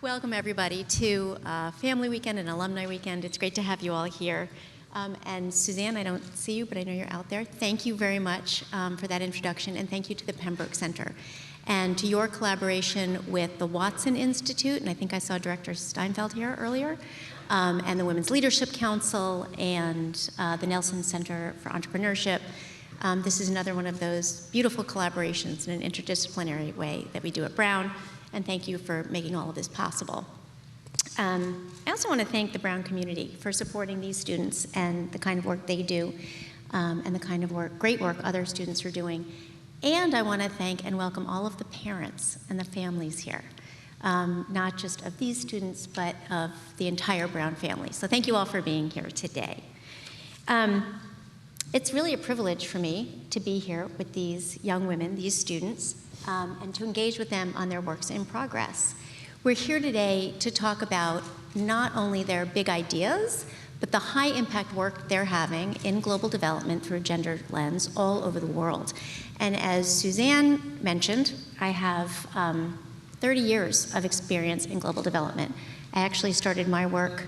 Welcome, everybody, to Family Weekend and Alumni Weekend. It's great to have you all here. And Suzanne, I don't see you, but I know you're out there. Thank you very much for that introduction, and thank you to the Pembroke Center. And to your collaboration with the Watson Institute, and I think I saw Director Steinfeld here earlier, and the Women's Leadership Council, and the Nelson Center for Entrepreneurship. This is another one of those beautiful collaborations in an interdisciplinary way that we do at Brown, and thank you for making all of this possible. I also want to thank the Brown community for supporting these students and the kind of work they do, and the kind of great work other students are doing. And I want to thank and welcome all of the parents and the families here, not just of these students, but of the entire Brown family. So thank you all for being here today. It's really a privilege for me to be here with these young women, these students, and to engage with them on their works in progress. We're here today to talk about not only their big ideas, but the high impact work they're having in global development through a gender lens all over the world. And as Suzanne mentioned, I have 30 years of experience in global development. I actually started my work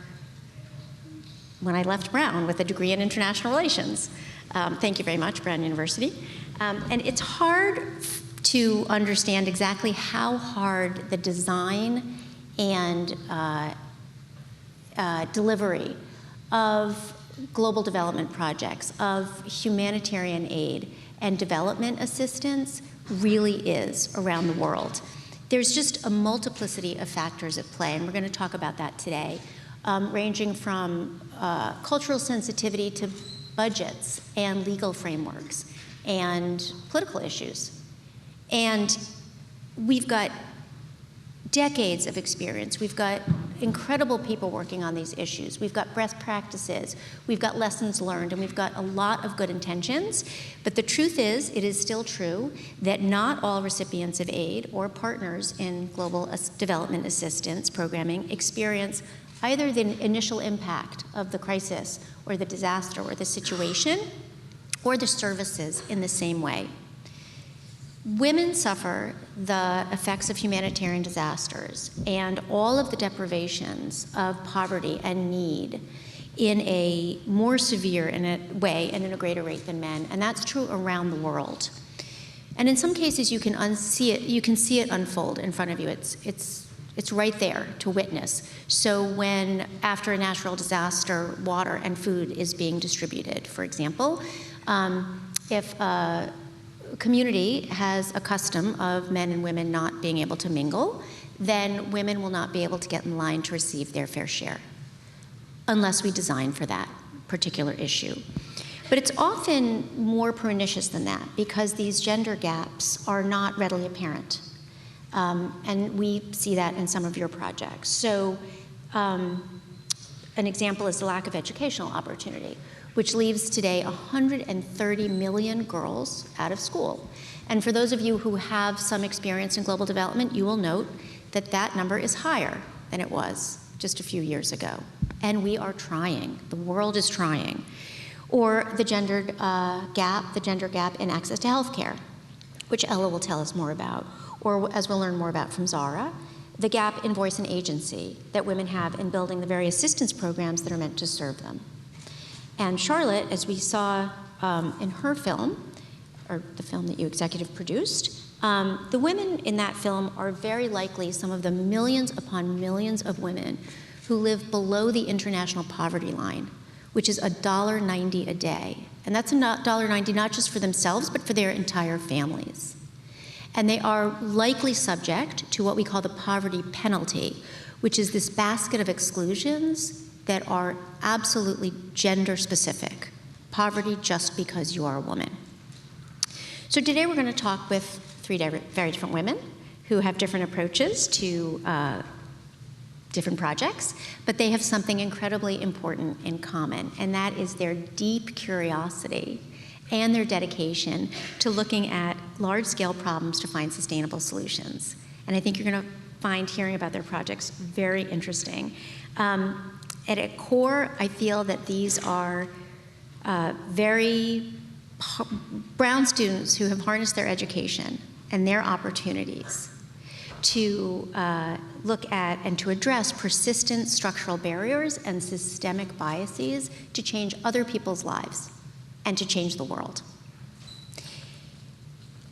when I left Brown with a degree in international relations. Thank you very much, Brown University. And it's hard to understand exactly how hard the design and delivery of global development projects, of humanitarian aid and development assistance really is around the world. There's just a multiplicity of factors at play, and we're going to talk about that today, ranging from cultural sensitivity to budgets and legal frameworks and political issues. And we've got decades of experience. We've got incredible people working on these issues. We've got best practices. We've got lessons learned, and we've got a lot of good intentions. But the truth is, it is still true that not all recipients of aid or partners in global development assistance programming experience either the initial impact of the crisis or the disaster or the situation or the services in the same way. Women suffer the effects of humanitarian disasters and all of the deprivations of poverty and need in a more severe way and in a greater rate than men, and that's true around the world. And in some cases, you can see it unfold in front of you. It's right there to witness. So when, after a natural disaster, water and food is being distributed, for example, if a community has a custom of men and women not being able to mingle, then women will not be able to get in line to receive their fair share, unless we design for that particular issue. But it's often more pernicious than that, because these gender gaps are not readily apparent. And we see that in some of your projects. So an example is the lack of educational opportunity, which leaves today 130 million girls out of school. And for those of you who have some experience in global development, you will note that that number is higher than it was just a few years ago. And we are trying. The world is trying. Or the gender gap in access to healthcare, which Ella will tell us more about. Or, as we'll learn more about from Zahra, the gap in voice and agency that women have in building the very assistance programs that are meant to serve them. And Charlotte, as we saw in her film, or the film that you executive produced, the women in that film are very likely some of the millions upon millions of women who live below the international poverty line, which is $1.90 a day. And that's $1.90 not just for themselves, but for their entire families. And they are likely subject to what we call the poverty penalty, which is this basket of exclusions that are absolutely gender specific. Poverty just because you are a woman. So today we're going to talk with three very different women who have different approaches to different projects, but they have something incredibly important in common, and that is their deep curiosity and their dedication to looking at large-scale problems to find sustainable solutions. And I think you're going to find hearing about their projects very interesting. At its core, I feel that these are very Brown students who have harnessed their education and their opportunities to look at and to address persistent structural barriers and systemic biases to change other people's lives and to change the world.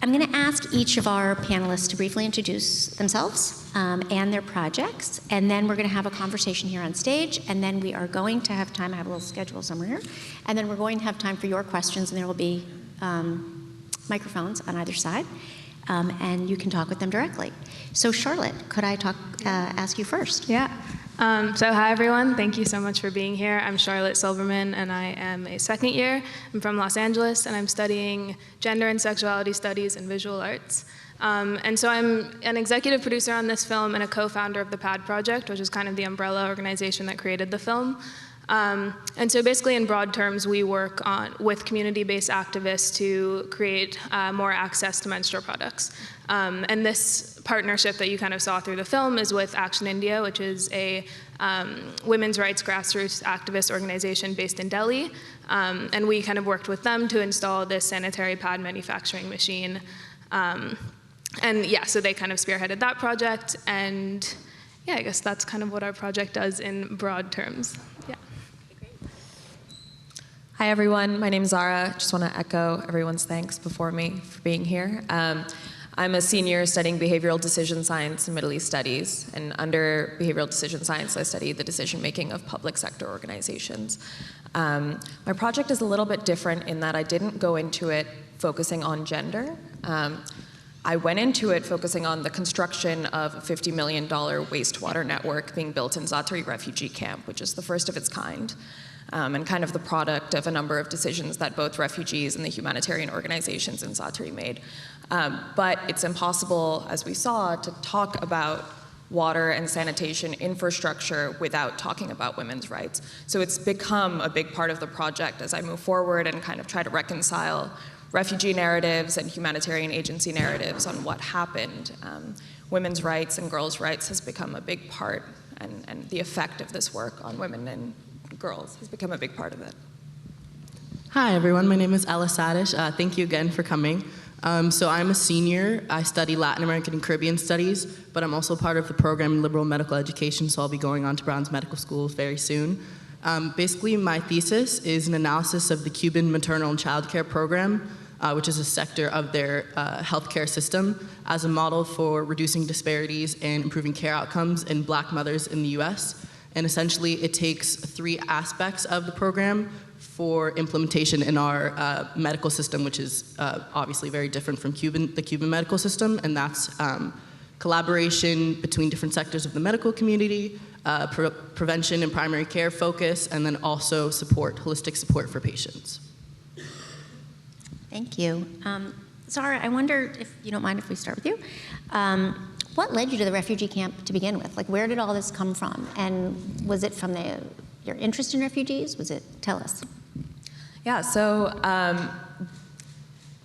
I'm going to ask each of our panelists to briefly introduce themselves and their projects, and then we're going to have a conversation here on stage, and then we are going to have time, I have a little schedule somewhere here, and then we're going to have time for your questions, and there will be microphones on either side, and you can talk with them directly. So Charlotte, could I ask you first? Yeah. So hi everyone, thank you so much for being here. I'm Charlotte Silverman and I am a second year. I'm from Los Angeles and I'm studying gender and sexuality studies and visual arts. And so I'm an executive producer on this film and a co-founder of the PAD Project, which is kind of the umbrella organization that created the film. And so basically in broad terms, we work with community-based activists to create more access to menstrual products. And this partnership that you kind of saw through the film is with Action India, which is a women's rights grassroots activist organization based in Delhi. And we kind of worked with them to install this sanitary pad manufacturing machine. And yeah, so they kind of spearheaded that project. And yeah, I guess that's kind of what our project does in broad terms. Yeah. Hi everyone, my name is Zahra. Just want to echo everyone's thanks before me for being here. I'm a senior studying behavioral decision science and Middle East studies, and under behavioral decision science I study the decision making of public sector organizations. My project is a little bit different in that I didn't go into it focusing on gender. I went into it focusing on the construction of a $50 million wastewater network being built in Za'atari Refugee Camp, which is the first of its kind. And kind of the product of a number of decisions that both refugees and the humanitarian organizations in Za'atari made. But it's impossible, as we saw, to talk about water and sanitation infrastructure without talking about women's rights. So it's become a big part of the project as I move forward and kind of try to reconcile refugee narratives and humanitarian agency narratives on what happened. Women's rights and girls' rights has become a big part, and the effect of this work on women and girls has become a big part of it. Hi everyone, my name is Ella Satish. Thank you again for coming. So I'm a senior. I study Latin American and Caribbean studies, but I'm also part of the program in liberal medical education, so I'll be going on to Brown's Medical School very soon. Basically, my thesis is an analysis of the Cuban maternal and child care program, which is a sector of their healthcare system, as a model for reducing disparities and improving care outcomes in Black mothers in the US. And essentially, it takes three aspects of the program for implementation in our medical system, which is obviously very different from the Cuban medical system, and that's collaboration between different sectors of the medical community, prevention and primary care focus, and then also holistic support for patients. Thank you. Zahra, I wonder if you don't mind if we start with you. What led you to the refugee camp to begin with? Like, where did all this come from? And was it from your interest in refugees? Tell us. Yeah, so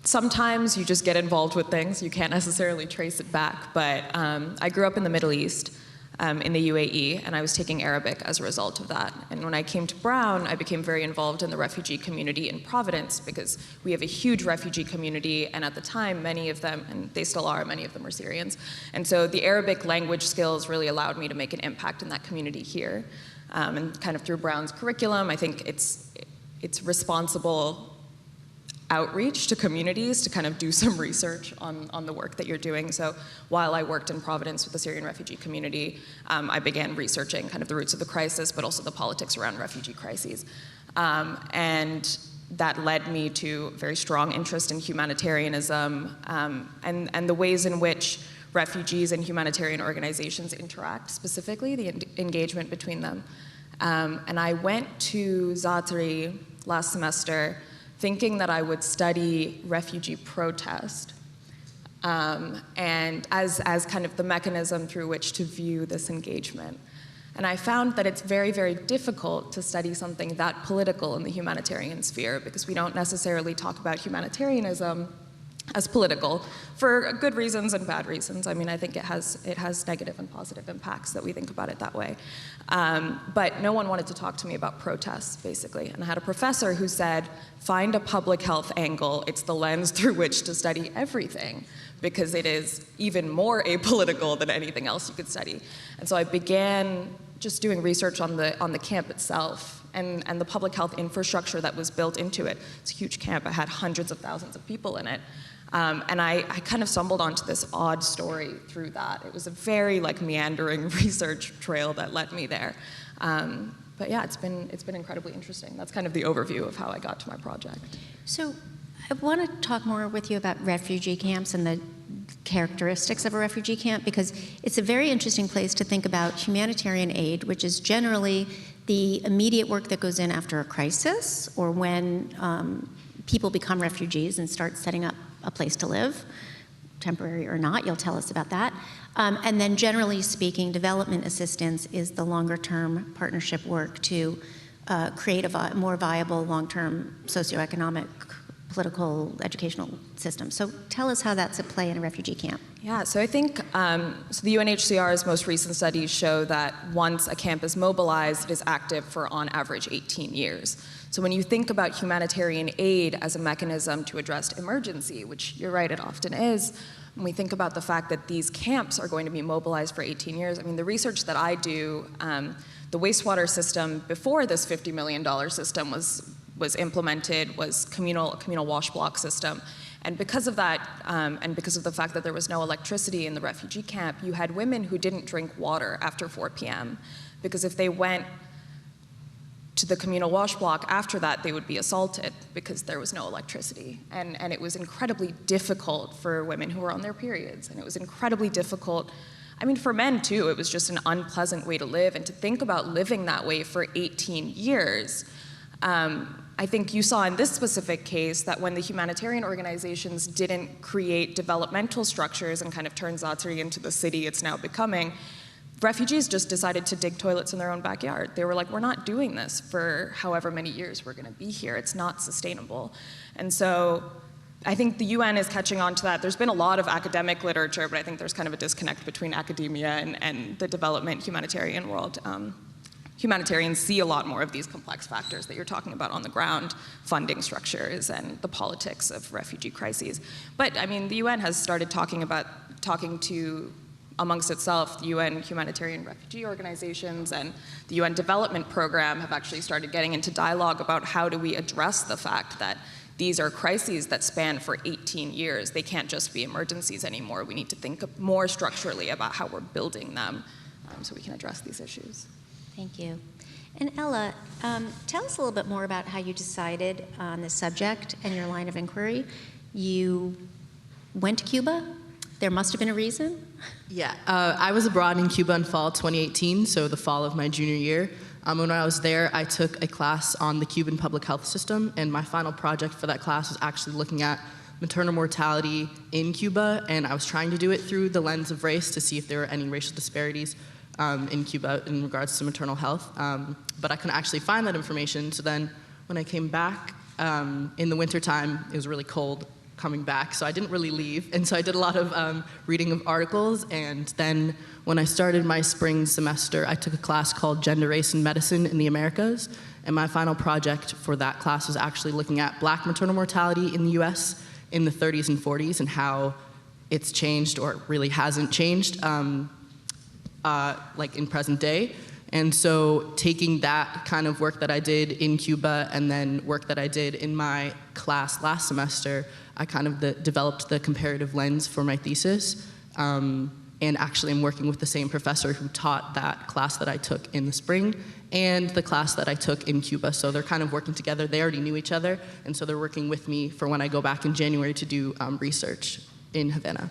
sometimes you just get involved with things. You can't necessarily trace it back, but I grew up in the Middle East, in the UAE, and I was taking Arabic as a result of that. And when I came to Brown, I became very involved in the refugee community in Providence because we have a huge refugee community, and at the time, many of them, and they still are, many of them are Syrians. And so the Arabic language skills really allowed me to make an impact in that community here. And kind of through Brown's curriculum, I think it's responsible outreach to communities to kind of do some research on the work that you're doing. So while I worked in Providence with the Syrian refugee community, I began researching kind of the roots of the crisis, but also the politics around refugee crises. And that led me to a very strong interest in humanitarianism and the ways in which refugees and humanitarian organizations interact, specifically the engagement between them. And I went to Za'atari last semester thinking that I would study refugee protest and as kind of the mechanism through which to view this engagement. And I found that it's very, very difficult to study something that political in the humanitarian sphere because we don't necessarily talk about humanitarianism as political for good reasons and bad reasons. I mean, I think it has negative and positive impacts that we think about it that way. But no one wanted to talk to me about protests, basically. And I had a professor who said, find a public health angle. It's the lens through which to study everything. because it is even more apolitical than anything else you could study. And so I began just doing research on the camp itself and the public health infrastructure that was built into it. It's a huge camp. It had hundreds of thousands of people in it. And I kind of stumbled onto this odd story through that. It was a very meandering research trail that led me there. But yeah, it's been incredibly interesting. That's kind of the overview of how I got to my project. So I want to talk more with you about refugee camps and the characteristics of a refugee camp, because it's a very interesting place to think about humanitarian aid, which is generally the immediate work that goes in after a crisis or when people become refugees and start setting up a place to live, temporary or not. You'll tell us about that. And then generally speaking, development assistance is the longer-term partnership work to create a more viable long-term socioeconomic, political, educational system. So tell us how that's at play in a refugee camp. Yeah, so I think so the UNHCR's most recent studies show that once a camp is mobilized, it is active for on average 18 years. So when you think about humanitarian aid as a mechanism to address emergency, which you're right, it often is, when we think about the fact that these camps are going to be mobilized for 18 years, I mean, the research that I do, the wastewater system before this $50 million system was implemented was a communal wash block system. And because of that, and because of the fact that there was no electricity in the refugee camp, you had women who didn't drink water after 4 p.m. because if they went to the communal wash block after that, they would be assaulted because there was no electricity. And it was incredibly difficult for women who were on their periods. And it was incredibly difficult, I mean, for men too. It was just an unpleasant way to live. And to think about living that way for 18 years, I think you saw in this specific case that when the humanitarian organizations didn't create developmental structures and kind of turn Za'atari into the city it's now becoming, refugees just decided to dig toilets in their own backyard. They were like, we're not doing this for however many years we're going to be here. It's not sustainable. And so I think the UN is catching on to that. There's been a lot of academic literature, but I think there's kind of a disconnect between academia and the development humanitarian world. Humanitarians see a lot more of these complex factors that you're talking about on the ground, funding structures and the politics of refugee crises. But I mean, the UN has started talking to amongst itself, the UN humanitarian refugee organizations and the UN development program have actually started getting into dialogue about how do we address the fact that these are crises that span for 18 years. They can't just be emergencies anymore. We need to think more structurally about how we're building them so we can address these issues. Thank you. And Ella, tell us a little bit more about how you decided on this subject and your line of inquiry. You went to Cuba. There must have been a reason. Yeah, I was abroad in Cuba in fall 2018, so the fall of my junior year. When I was there, I took a class on the Cuban public health system, and my final project for that class was actually looking at maternal mortality in Cuba, and I was trying to do it through the lens of race to see if there were any racial disparities in Cuba in regards to maternal health, but I couldn't actually find that information. So then when I came back in the wintertime, it was really cold coming back, so I didn't really leave. And so I did a lot of reading of articles, and then when I started my spring semester, I took a class called Gender, Race, and Medicine in the Americas, and my final project for that class was actually looking at Black maternal mortality in the US in the 30s and 40s and how it's changed or really hasn't changed like in present day. And so taking that kind of work that I did in Cuba and then work that I did in my class last semester, I kind of developed the comparative lens for my thesis. And actually I'm working with the same professor who taught that class that I took in the spring and the class that I took in Cuba. So they're kind of working together. They already knew each other, and so they're working with me for when I go back in January to do research in Havana.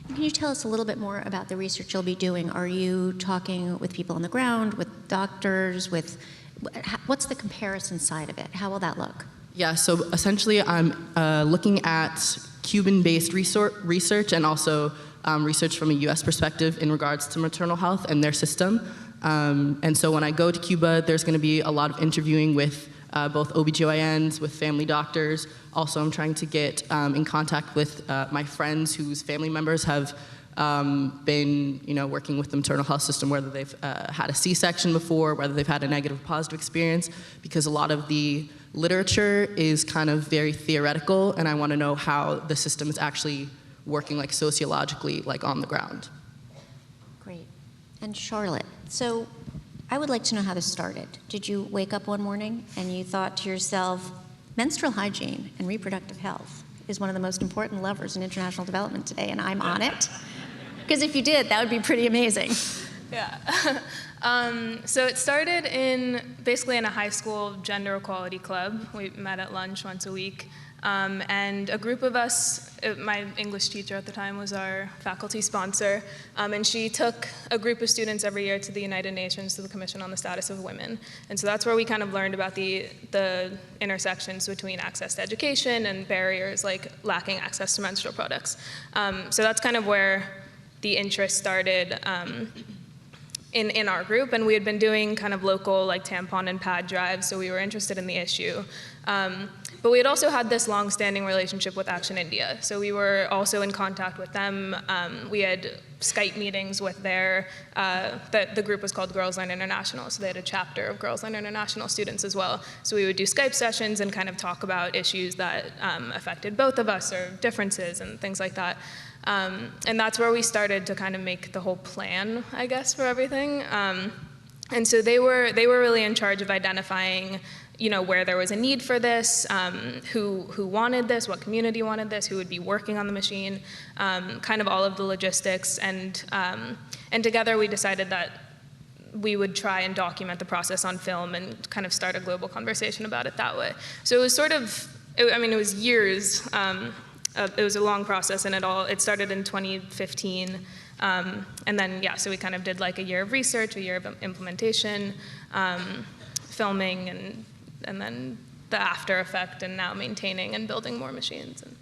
Can you tell us a little bit more about the research you'll be doing? Are you talking with people on the ground, with doctors, what's the comparison side of it? How will that look? Yeah, so essentially I'm looking at Cuban-based research and also research from a US perspective in regards to maternal health and their system. And so when I go to Cuba, there's gonna be a lot of interviewing with both OBGYNs, with family doctors. Also, I'm trying to get in contact with my friends whose family members have been, working with the maternal health system, whether they've had a C-section before, whether they've had a negative or positive experience, because a lot of the literature is kind of very theoretical, and I want to know how the system is actually working like sociologically, like on the ground. Great. And Charlotte, so I would like to know how this started. Did you wake up one morning and you thought to yourself, menstrual hygiene and reproductive health is one of the most important levers in international development today, and I'm on it? Because if you did, that would be pretty amazing. Yeah. So it started basically in a high school gender equality club. We met at lunch once a week. And a group of us, my English teacher at the time was our faculty sponsor, and she took a group of students every year to the United Nations, to the Commission on the Status of Women. And so that's where we kind of learned about the intersections between access to education and barriers like lacking access to menstrual products. So that's kind of where the interest started in our group, and we had been doing kind of local like tampon and pad drives, so we were interested in the issue. But we had also had this long-standing relationship with Action India, so we were also in contact with them. We had Skype meetings with the group was called Girls Learn International, so they had a chapter of Girls Learn International students as well. So we would do Skype sessions and kind of talk about issues that affected both of us, or differences and things like that. And that's where we started to kind of make the whole plan, I guess, for everything. And so they were really in charge of identifying, where there was a need for this, who wanted this, what community wanted this, who would be working on the machine, kind of all of the logistics. And together we decided that we would try and document the process on film and kind of start a global conversation about it that way. So it was sort of, it was years. It was a long process, and it started in 2015. And then, so we kind of did like a year of research, a year of implementation, filming, and then the after effect, and now maintaining and building more machines. And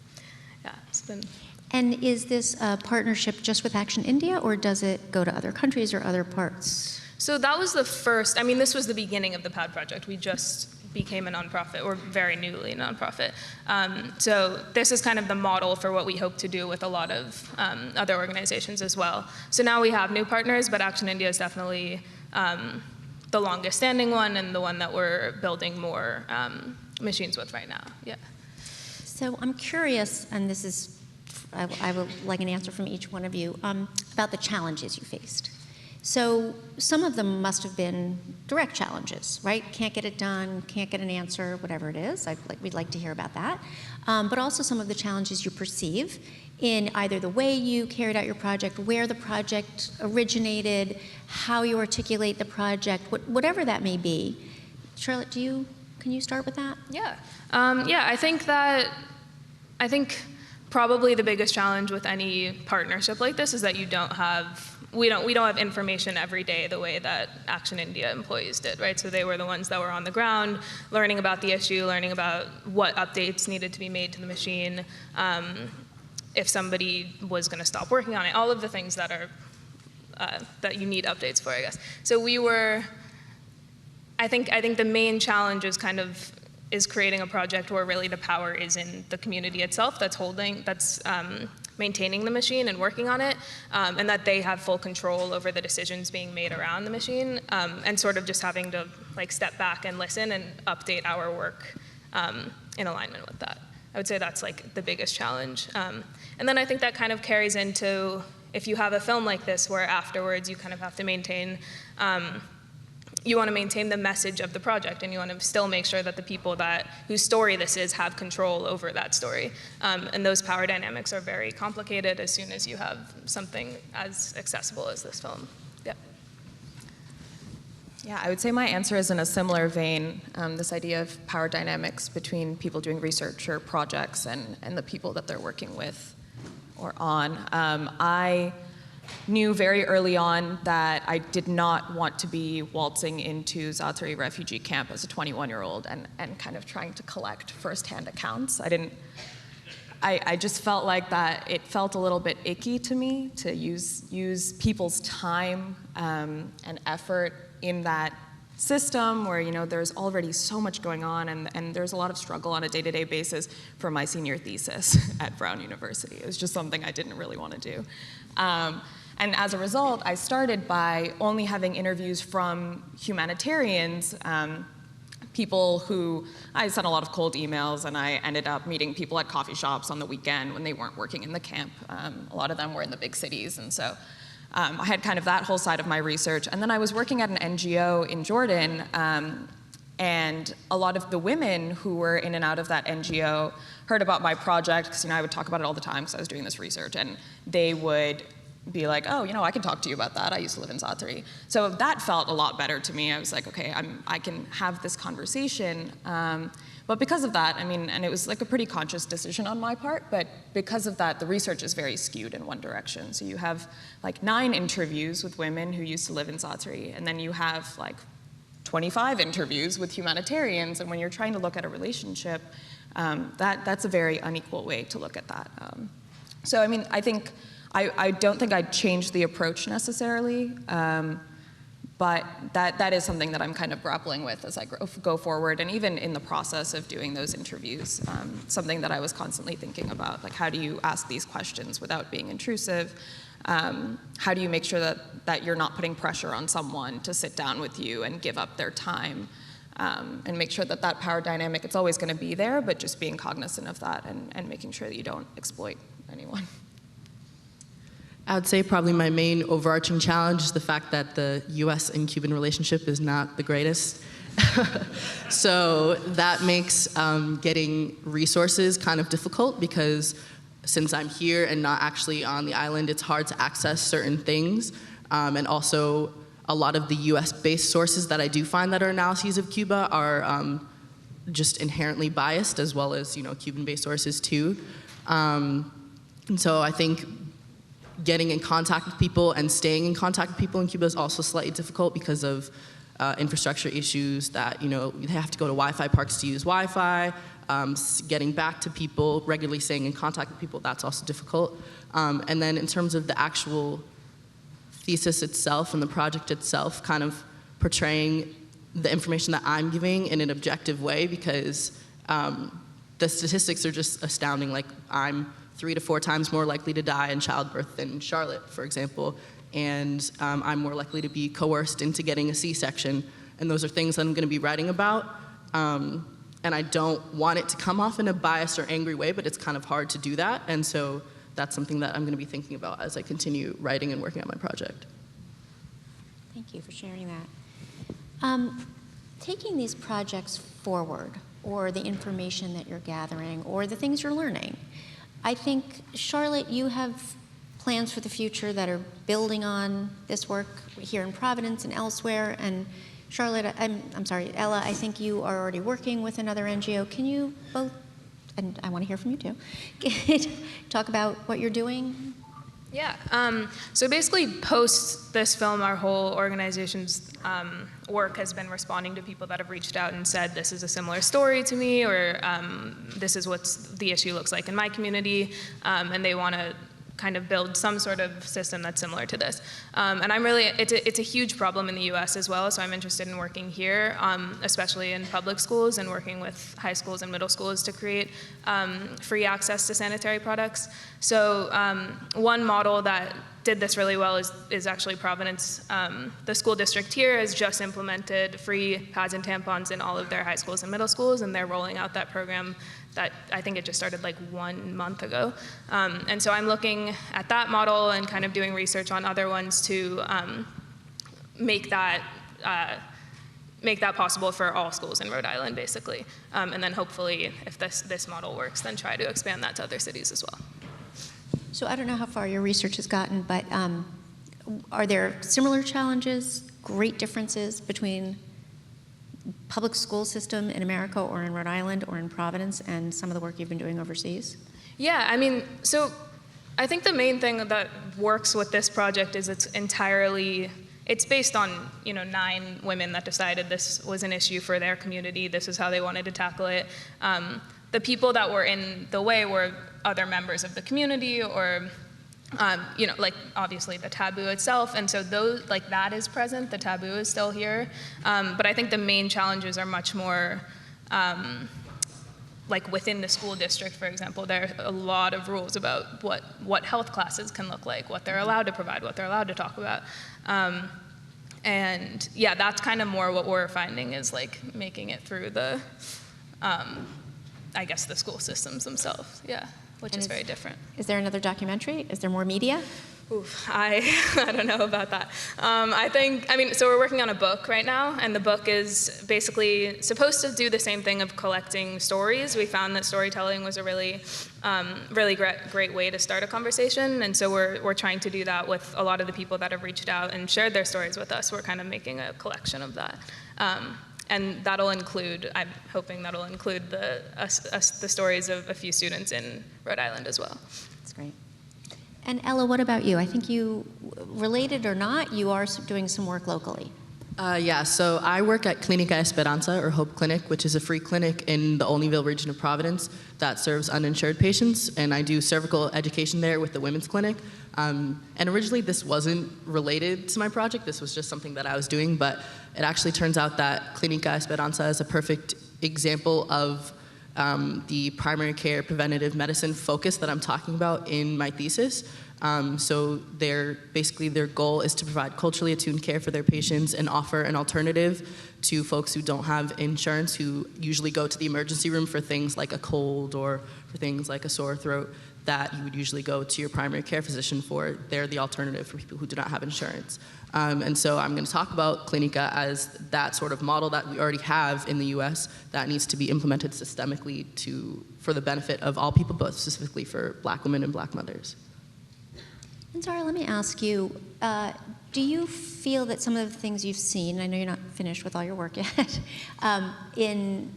it's been. And is this a partnership just with Action India, or does it go to other countries or other parts? So that was the first, this was the beginning of the PAD project. We just became a nonprofit, or very newly a nonprofit. So this is kind of the model for what we hope to do with a lot of other organizations as well. So now we have new partners, but Action India is definitely the longest standing one, and the one that we're building more machines with right now. Yeah. So I'm curious, and this is, I would like an answer from each one of you, about the challenges you faced. So some of them must have been direct challenges, right? Can't get it done, can't get an answer, whatever it is. We'd like to hear about that. But also some of the challenges you perceive in either the way you carried out your project, where the project originated, how you articulate the project, whatever that may be. Charlotte, can you start with that? Yeah. I think probably the biggest challenge with any partnership like this is that we don't have information every day the way that Action India employees did, right? So they were the ones that were on the ground, learning about the issue, learning about what updates needed to be made to the machine, if somebody was going to stop working on it, all of the things that are that you need updates for, I guess. So I think the main challenge is creating a project where really the power is in the community itself that's maintaining the machine and working on it, and that they have full control over the decisions being made around the machine, and sort of just having to step back and listen and update our work in alignment with that. I would say that's the biggest challenge. And then I think that kind of carries into, if you have a film like this where afterwards you kind of have to maintain, you want to maintain the message of the project, and you want to still make sure that the people whose story this is have control over that story. And those power dynamics are very complicated as soon as you have something as accessible as this film. Yeah. Yeah, I would say my answer is in a similar vein, this idea of power dynamics between people doing research or projects and the people that they're working with or on. I knew very early on that I did not want to be waltzing into Za'atari Refugee Camp as a 21-year-old and kind of trying to collect firsthand accounts. I just felt like that it felt a little bit icky to me to use people's time and effort in that system where there's already so much going on, and there's a lot of struggle on a day-to-day basis for my senior thesis at Brown University. It was just something I didn't really want to do. And as a result, I started by only having interviews from humanitarians people who, I sent a lot of cold emails, and I ended up meeting people at coffee shops on the weekend when they weren't working in the camp. A lot of them were in the big cities, and so I had kind of that whole side of my research. And then I was working at an NGO in Jordan, and a lot of the women who were in and out of that NGO heard about my project, because I would talk about it all the time because I was doing this research, and they would be like, oh, I can talk to you about that. I used to live in Za'atari. So that felt a lot better to me. I was like, okay, I can have this conversation. But because of that, and it was like a pretty conscious decision on my part, but because of that, the research is very skewed in one direction. So you have like 9 interviews with women who used to live in Za'atari, and then you have like 25 interviews with humanitarians, and when you're trying to look at a relationship, that's a very unequal way to look at that. So I think, I don't think I'd change the approach necessarily, but that is something that I'm kind of grappling with as I go forward, and even in the process of doing those interviews, something that I was constantly thinking about, like how do you ask these questions without being intrusive? How do you make sure that you're not putting pressure on someone to sit down with you and give up their time, and make sure that power dynamic, it's always going to be there, but just being cognizant of that and making sure that you don't exploit anyone. I would say probably my main overarching challenge is the fact that the US and Cuban relationship is not the greatest. So that makes getting resources kind of difficult, because since I'm here and not actually on the island, it's hard to access certain things. And also, a lot of the US-based sources that I do find that are analyses of Cuba are just inherently biased, as well as Cuban-based sources too. And so I think getting in contact with people and staying in contact with people in Cuba is also slightly difficult because of infrastructure issues that, they have to go to Wi-Fi parks to use Wi-Fi. Getting back to people, regularly staying in contact with people, that's also difficult. And then in terms of the actual thesis itself and the project itself, kind of portraying the information that I'm giving in an objective way, because the statistics are just astounding. Like, I'm 3 to 4 times more likely to die in childbirth than Charlotte, for example, and I'm more likely to be coerced into getting a C-section, and those are things that I'm going to be writing about, and I don't want it to come off in a biased or angry way, but it's kind of hard to do that, and so that's something that I'm going to be thinking about as I continue writing and working on my project. Thank you for sharing that. Taking these projects forward, or the information that you're gathering, or the things you're learning, I think, Charlotte, you have plans for the future that are building on this work here in Providence and elsewhere. And Charlotte, I'm sorry, Ella, I think you are already working with another NGO. Can you both, and I want to hear from you too, talk about what you're doing? Yeah, so basically post this film, our whole organization's work has been responding to people that have reached out and said, this is a similar story to me, or this is what the issue looks like in my community, and they want to kind of build some sort of system that's similar to this. And it's a huge problem in the US as well, so I'm interested in working here, especially in public schools, and working with high schools and middle schools to create free access to sanitary products. So one model that did this really well is actually Providence. The school district here has just implemented free pads and tampons in all of their high schools and middle schools, and they're rolling out that program that I think it just started like 1 month ago. And so I'm looking at that model and kind of doing research on other ones to make that possible for all schools in Rhode Island, basically. And then hopefully, if this model works, then try to expand that to other cities as well. So I don't know how far your research has gotten, but are there similar challenges, great differences between public school system in America or in Rhode Island or in Providence and some of the work you've been doing overseas? Yeah, I mean, so I think the main thing that works with this project is it's based on 9 women that decided this was an issue for their community. This is how they wanted to tackle it. The people that were in the way were other members of the community, or like obviously the taboo itself, and so that is present. The taboo is still here, but I think the main challenges are much more like within the school district, for example. There are a lot of rules about what health classes can look like, what they're allowed to provide, what they're allowed to talk about. And yeah, that's kind of more what we're finding is like making it through the, I guess the school systems themselves, yeah, which is very different. Is there another documentary? Is there more media? Oof, I don't know about that. So we're working on a book right now, and the book is basically supposed to do the same thing of collecting stories. We found that storytelling was a really great way to start a conversation, and so we're trying to do that with a lot of the people that have reached out and shared their stories with us. We're kind of making a collection of that. And that'll include, I'm hoping that'll include the stories of a few students in Rhode Island as well. That's great. And Ella, what about you? I think you, related or not, you are doing some work locally. So I work at Clínica Esperanza, or Hope Clinic, which is a free clinic in the Olneyville region of Providence that serves uninsured patients, and I do cervical education there with the women's clinic. And originally this wasn't related to my project, this was just something that I was doing, but it actually turns out that Clínica Esperanza is a perfect example of the primary care preventative medicine focus that I'm talking about in my thesis. So their goal is to provide culturally attuned care for their patients and offer an alternative to folks who don't have insurance, who usually go to the emergency room for things like a cold or for things like a sore throat that you would usually go to your primary care physician for. They're the alternative for people who do not have insurance. And so I'm going to talk about Clínica as that sort of model that we already have in the US that needs to be implemented systemically for the benefit of all people, but specifically for Black women and Black mothers. And Zahra, let me ask you, do you feel that some of the things you've seen, I know you're not finished with all your work yet, in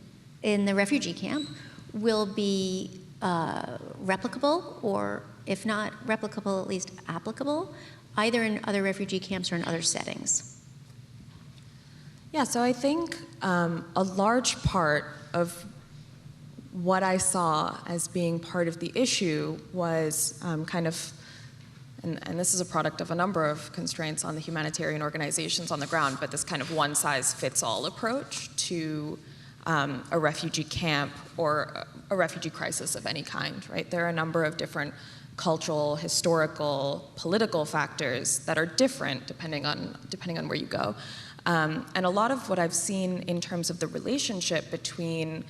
the refugee camp will be replicable, or if not replicable, at least applicable, either in other refugee camps or in other settings? Yeah, so I think a large part of what I saw as being part of the issue was and this is a product of a number of constraints on the humanitarian organizations on the ground, but this kind of one-size-fits-all approach to a refugee camp or a refugee crisis of any kind, right? There are a number of different cultural, historical, political factors that are different depending on where you go. And a lot of what I've seen in terms of the relationship between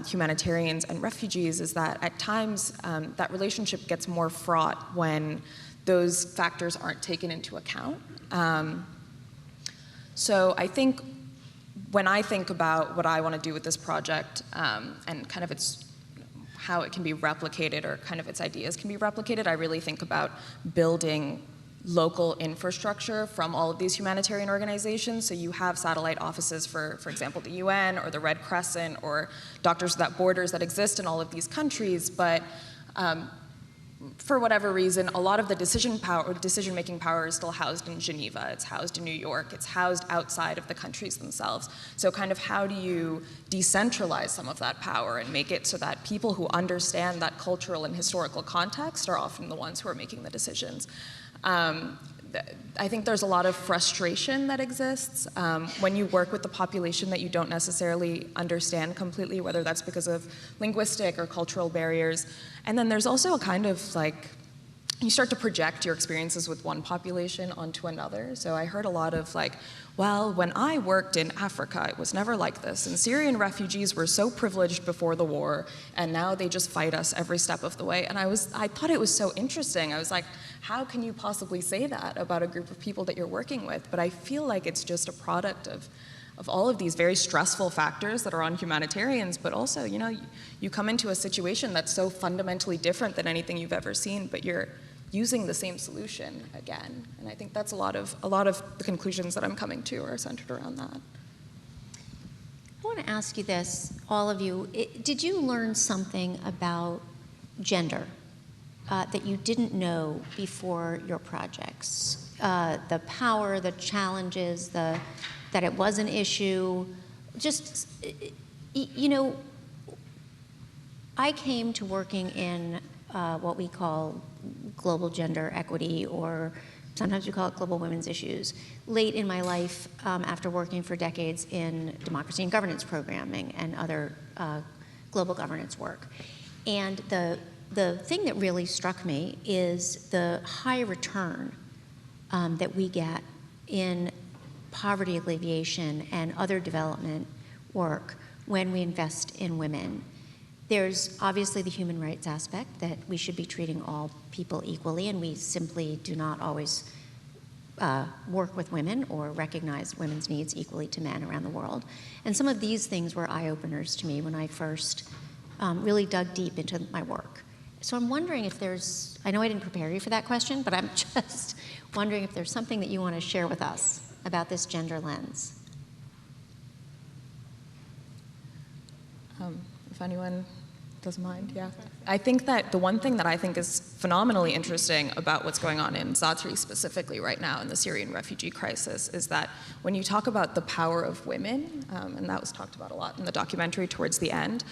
humanitarians and refugees is that at times that relationship gets more fraught when those factors aren't taken into account. So I think when I think about what I want to do with this project and kind of how it can be replicated, or kind of its ideas can be replicated, I really think about building local infrastructure from all of these humanitarian organizations. So you have satellite offices for example, the UN or the Red Crescent or Doctors Without Borders that exist in all of these countries, but for whatever reason, a lot of the decision-making power is still housed in Geneva, it's housed in New York, it's housed outside of the countries themselves. So kind of how do you decentralize some of that power and make it so that people who understand that cultural and historical context are often the ones who are making the decisions? I think there's a lot of frustration that exists when you work with the population that you don't necessarily understand completely, whether that's because of linguistic or cultural barriers. And then there's also a kind of you start to project your experiences with one population onto another. So I heard a lot of well, when I worked in Africa, it was never like this. And Syrian refugees were so privileged before the war, and now they just fight us every step of the way. And I thought it was so interesting. I was like, how can you possibly say that about a group of people that you're working with? But I feel like it's just a product of all of these very stressful factors that are on humanitarians, but also, you come into a situation that's so fundamentally different than anything you've ever seen, but you're using the same solution again. And I think that's a lot of the conclusions that I'm coming to are centered around that. I want to ask you this, all of you. Did you learn something about gender that you didn't know before your projects? The power, the challenges, that it was an issue. Just, I came to working in what we call global gender equity, or sometimes we call it global women's issues, late in my life after working for decades in democracy and governance programming and other global governance work. And the thing that really struck me is the high return that we get in poverty alleviation and other development work when we invest in women. There's obviously the human rights aspect, that we should be treating all people equally, and we simply do not always work with women or recognize women's needs equally to men around the world. And some of these things were eye-openers to me when I first really dug deep into my work. So I'm wondering if there's, I know I didn't prepare you for that question, but I'm just wondering if there's something that you want to share with us about this gender lens. If anyone doesn't mind, yeah. I think that the one thing that I think is phenomenally interesting about what's going on in Za'atari specifically right now in the Syrian refugee crisis is that when you talk about the power of women, and that was talked about a lot in the documentary towards the end,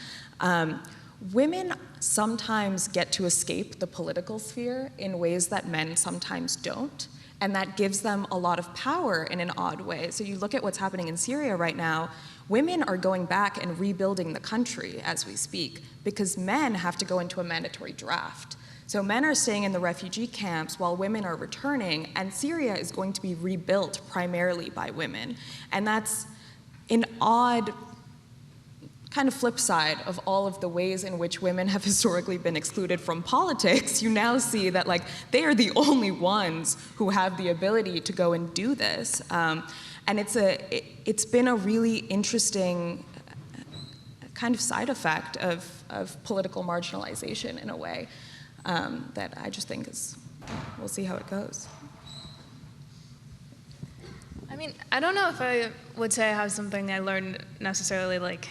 women sometimes get to escape the political sphere in ways that men sometimes don't, and that gives them a lot of power in an odd way. So you look at what's happening in Syria right now, women are going back and rebuilding the country as we speak because men have to go into a mandatory draft. So men are staying in the refugee camps while women are returning, and Syria is going to be rebuilt primarily by women. And that's an odd kind of flip side of all of the ways in which women have historically been excluded from politics. You now see that like they are the only ones who have the ability to go and do this. And it's been a really interesting kind of side effect of political marginalization in a way that I just think is, we'll see how it goes. I mean, I don't know if I would say I have something I learned necessarily like,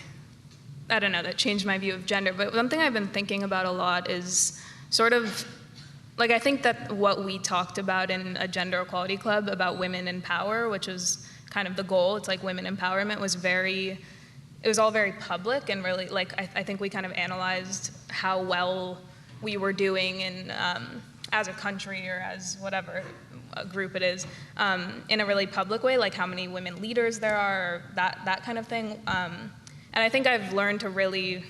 I don't know, that changed my view of gender, but one thing I've been thinking about a lot is sort of, like I think that what we talked about in a gender equality club about women in power, which was kind of the goal, it's like women empowerment, it was all very public and really, like, I think we kind of analyzed how well we were doing in, as a country or as whatever a group it is, in a really public way, like how many women leaders there are, or that kind of thing. And I think I've learned to really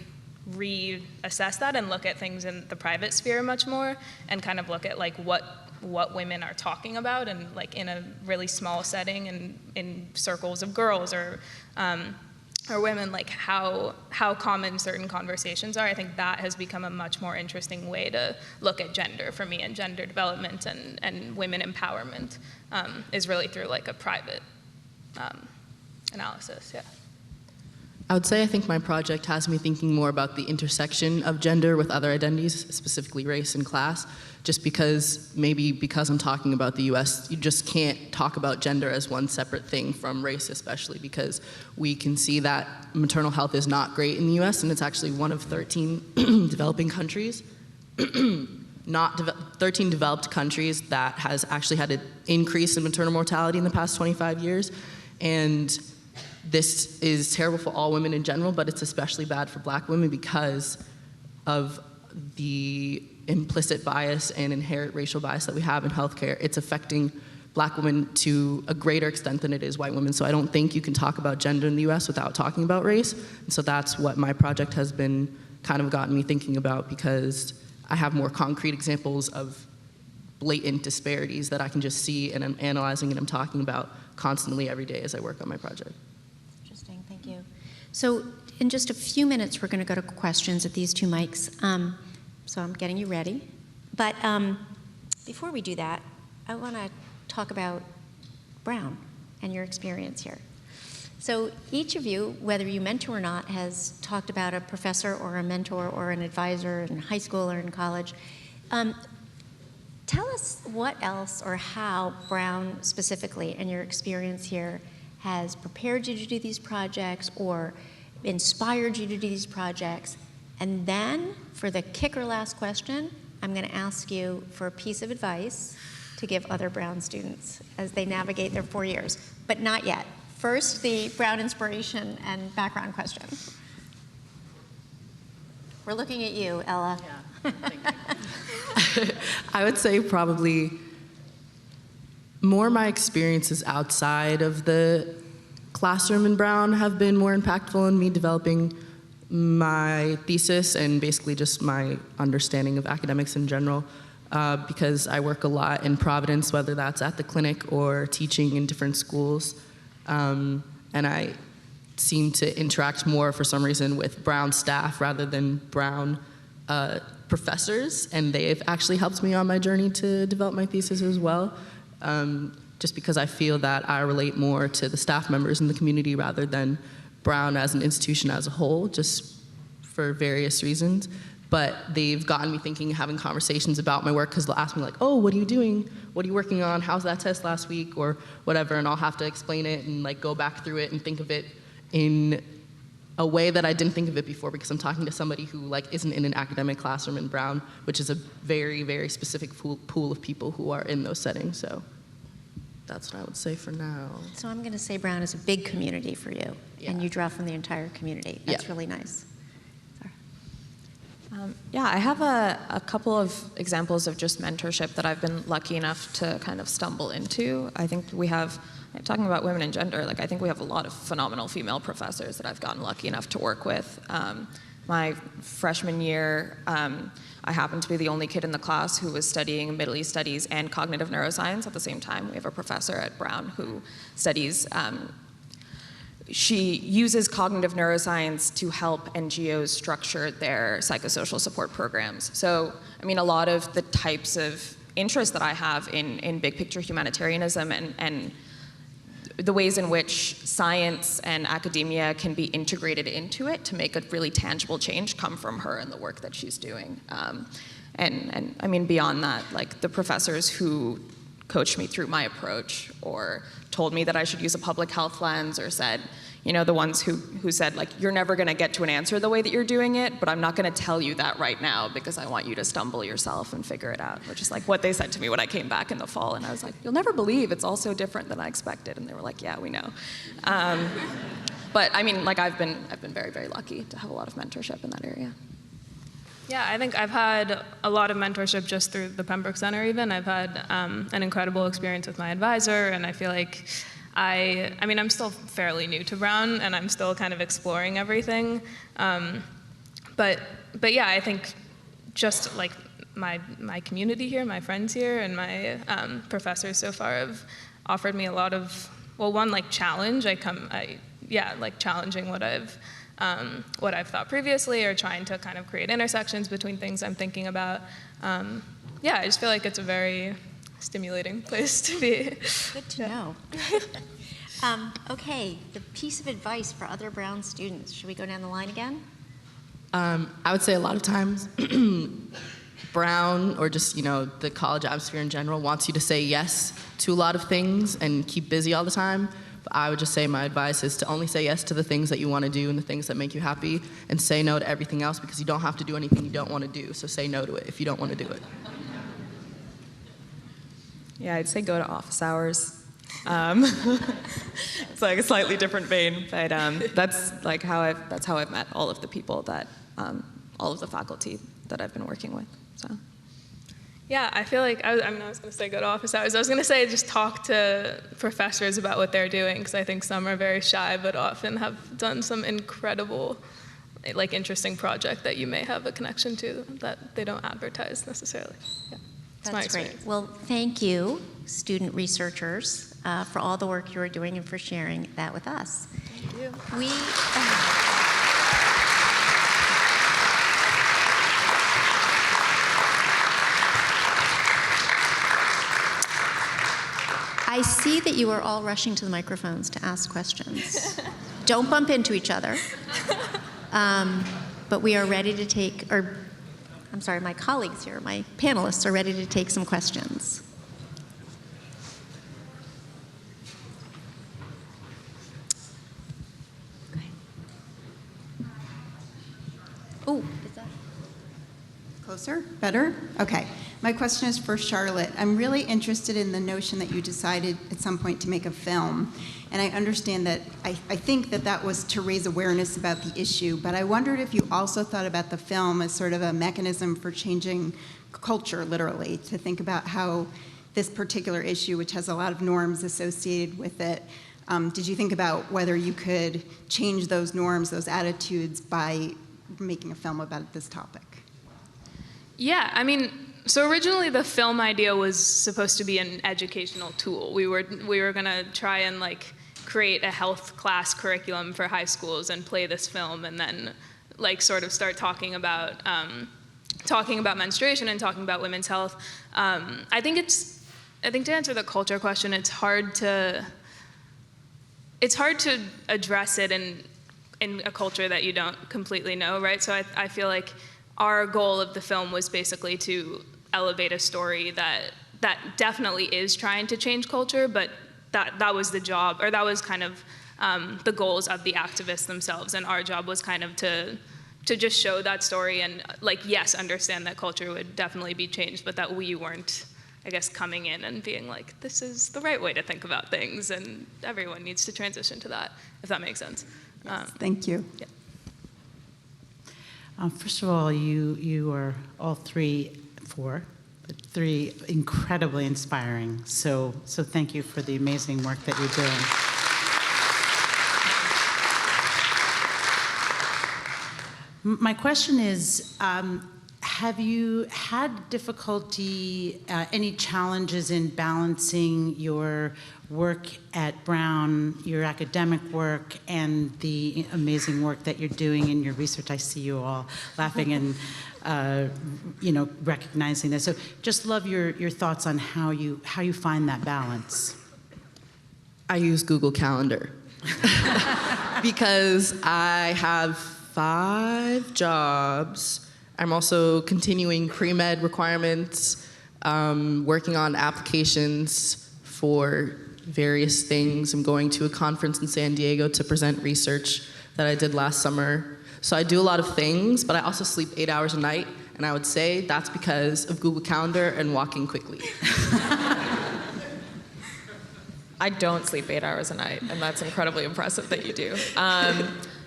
reassess that and look at things in the private sphere much more and kind of look at like what women are talking about and like in a really small setting and in circles of girls or women, like how common certain conversations are. I think that has become a much more interesting way to look at gender for me, and gender development and women empowerment is really through like a private analysis, yeah. I would say I think my project has me thinking more about the intersection of gender with other identities, specifically race and class, just because I'm talking about the US, you just can't talk about gender as one separate thing from race, especially because we can see that maternal health is not great in the US, and it's actually one of 13 developing countries, 13 developed countries that has actually had an increase in maternal mortality in the past 25 years. And this is terrible for all women in general, but it's especially bad for Black women because of the implicit bias and inherent racial bias that we have in healthcare. It's affecting Black women to a greater extent than it is white women. So I don't think you can talk about gender in the US without talking about race. And so that's what my project has been kind of gotten me thinking about, because I have more concrete examples of blatant disparities that I can just see and I'm analyzing and I'm talking about constantly every day as I work on my project. Thank you. So in just a few minutes, we're going to go to questions at these two mics. So I'm getting you ready. But before we do that, I want to talk about Brown and your experience here. So each of you, whether you mentor or not, has talked about a professor or a mentor or an advisor in high school or in college. Tell us what else or how Brown specifically and your experience here has prepared you to do these projects or inspired you to do these projects. And then, for the kicker last question, I'm going to ask you for a piece of advice to give other Brown students as they navigate their 4 years. But not yet. First, the Brown inspiration and background question. We're looking at you, Ella. Yeah, thank you. I would say probably more my experiences outside of the classroom in Brown have been more impactful in me developing my thesis and basically just my understanding of academics in general, because I work a lot in Providence, whether that's at the clinic or teaching in different schools. And I seem to interact more, for some reason, with brown staff rather than brown professors, and they've actually helped me on my journey to develop my thesis as well, just because I feel that I relate more to the staff members in the community rather than Brown as an institution as a whole, just for various reasons. But they've gotten me thinking, having conversations about my work, because they'll ask me like, oh, what are you doing? What are you working on? How's that test last week? Or whatever, and I'll have to explain it and like go back through it and think of it in a way that I didn't think of it before, because I'm talking to somebody who like isn't in an academic classroom in Brown, which is a very, very specific pool of people who are in those settings. So that's what I would say for now. So I'm going to say Brown is a big community for you, and you draw from the entire community. That's really nice. Yeah, I have a couple of examples of just mentorship that I've been lucky enough to kind of stumble into. I think we have, talking about women and gender, like I think we have a lot of phenomenal female professors that I've gotten lucky enough to work with. My freshman year, I happened to be the only kid in the class who was studying Middle East studies and cognitive neuroscience at the same time. We have a professor at Brown who studies, she uses cognitive neuroscience to help NGOs structure their psychosocial support programs. So, I mean, a lot of the types of interests that I have in big picture humanitarianism and the ways in which science and academia can be integrated into it to make a really tangible change come from her and the work that she's doing. And I mean, beyond that, like the professors who coached me through my approach or told me that I should use a public health lens, or said, you know, the ones who said, like, you're never gonna get to an answer the way that you're doing it, but I'm not gonna tell you that right now because I want you to stumble yourself and figure it out, which is like what they said to me when I came back in the fall. And I was like, you'll never believe it's all so different than I expected. And they were like, yeah, we know. But I mean, like I've been very, very lucky to have a lot of mentorship in that area. Yeah, I think I've had a lot of mentorship just through the Pembroke Center even. I've had an incredible experience with my advisor, and I feel like I mean, I'm still fairly new to Brown, and I'm still kind of exploring everything. But yeah, I think just like my community here, my friends here, and my professors so far have offered me a lot of, well, one, like challenge. Like challenging what I've thought previously, or trying to kind of create intersections between things I'm thinking about. Yeah, I just feel like it's a very stimulating place to be. Good to know. Okay, the piece of advice for other Brown students. Should we go down the line again? I would say a lot of times Brown, or just, you know, the college atmosphere in general, wants you to say yes to a lot of things and keep busy all the time. But I would just say my advice is to only say yes to the things that you want to do and the things that make you happy, and say no to everything else, because you don't have to do anything you don't want to do. So say no to it if you don't want to do it. Yeah, I'd say go to office hours. It's like a slightly different vein, but that's how I've met all of the people that, all of the faculty that I've been working with. So. Yeah, I feel like, I was going to say go to office hours. I was going to say just talk to professors about what they're doing, because I think some are very shy, but often have done some incredible, like, interesting project that you may have a connection to that they don't advertise necessarily. Yeah. That's great. Well, thank you, student researchers, for all the work you are doing and for sharing that with us. Thank you. I see that you are all rushing to the microphones to ask questions. Don't bump into each other. But we are ready to take, my colleagues here, my panelists are ready to take some questions. Oh, is that closer? Better? Okay. My question is for Charlotte. I'm really interested in the notion that you decided at some point to make a film. And I understand that, I think that was to raise awareness about the issue, but I wondered if you also thought about the film as sort of a mechanism for changing culture, literally, to think about how this particular issue, which has a lot of norms associated with it, did you think about whether you could change those norms, those attitudes, by making a film about this topic? Yeah, I mean, so originally the film idea was supposed to be an educational tool. We were gonna try and like create a health class curriculum for high schools and play this film and then like sort of start talking about menstruation and talking about women's health. I think to answer the culture question, it's hard to address it in a culture that you don't completely know, right? So I feel like our goal of the film was basically to elevate a story that definitely is trying to change culture, but that was the job, or that was kind of the goals of the activists themselves, and our job was kind of to just show that story and, like, yes, understand that culture would definitely be changed, but that we weren't, I guess, coming in and being like, this is the right way to think about things, and everyone needs to transition to that, if that makes sense. Yes, thank you. Yeah. First of all, you are all three incredibly inspiring. So thank you for the amazing work that you're doing. My question is, have you had difficulty, any challenges in balancing your work at Brown, your academic work, and the amazing work that you're doing in your research? I see you all laughing and recognizing this. So just love your thoughts on how you find that balance. I use Google Calendar because I have 5 jobs. I'm also continuing pre-med requirements, working on applications for various things. I'm going to a conference in San Diego to present research that I did last summer. So I do a lot of things, but I also sleep 8 hours a night, and I would say that's because of Google Calendar and walking quickly. I don't sleep 8 hours a night, and that's incredibly impressive that you do.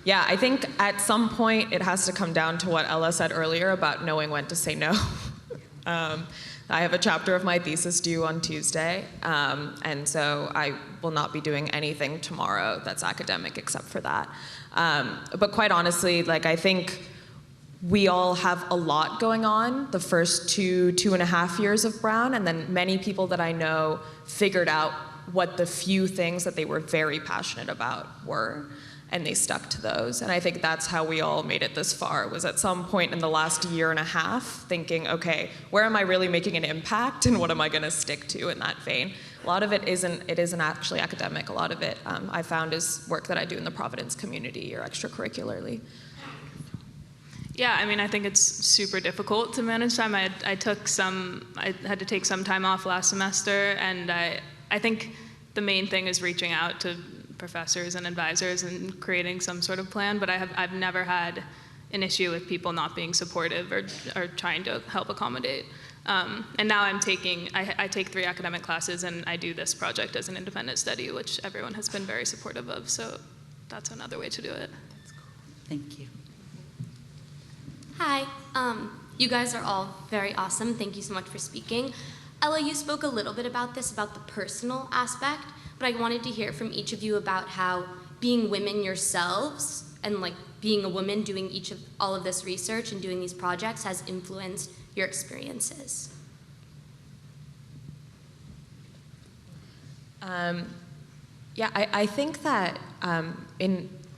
Yeah, I think at some point it has to come down to what Ella said earlier about knowing when to say no. I have a chapter of my thesis due on Tuesday, and so I will not be doing anything tomorrow that's academic except for that. But quite honestly, like, I think we all have a lot going on the first 2.5 years of Brown, and then many people that I know figured out what the few things that they were very passionate about were, and they stuck to those. And I think that's how we all made it this far, was at some point in the last 1.5 years thinking, okay, where am I really making an impact, and what am I gonna stick to in that vein? A lot of it isn't actually academic. A lot of it I found is work that I do in the Providence community or extracurricularly. Yeah, I mean, I think it's super difficult to manage time. I had to take some time off last semester, and I think the main thing is reaching out to professors and advisors and creating some sort of plan, but I've never had an issue with people not being supportive or trying to help accommodate. And now I take 3 academic classes, and I do this project as an independent study, which everyone has been very supportive of, so that's another way to do it. That's cool. Thank you. Hi, you guys are all very awesome. Thank you so much for speaking. Ella, you spoke a little bit about this, about the personal aspect, but I wanted to hear from each of you about how being women yourselves and like being a woman doing all of this research and doing these projects has influenced your experiences. Yeah, I think that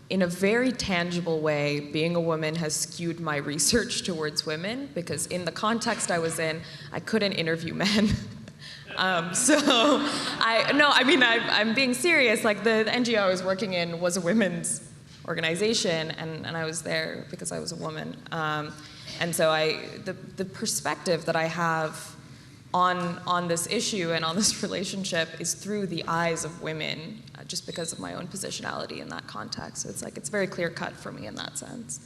in a very tangible way, being a woman has skewed my research towards women, because in the context I was in, I couldn't interview men. I'm being serious. Like, the NGO I was working in was a women's organization, and I was there because I was a woman. And so the perspective that I have on this issue and on this relationship is through the eyes of women, just because of my own positionality in that context. So it's very clear cut for me in that sense.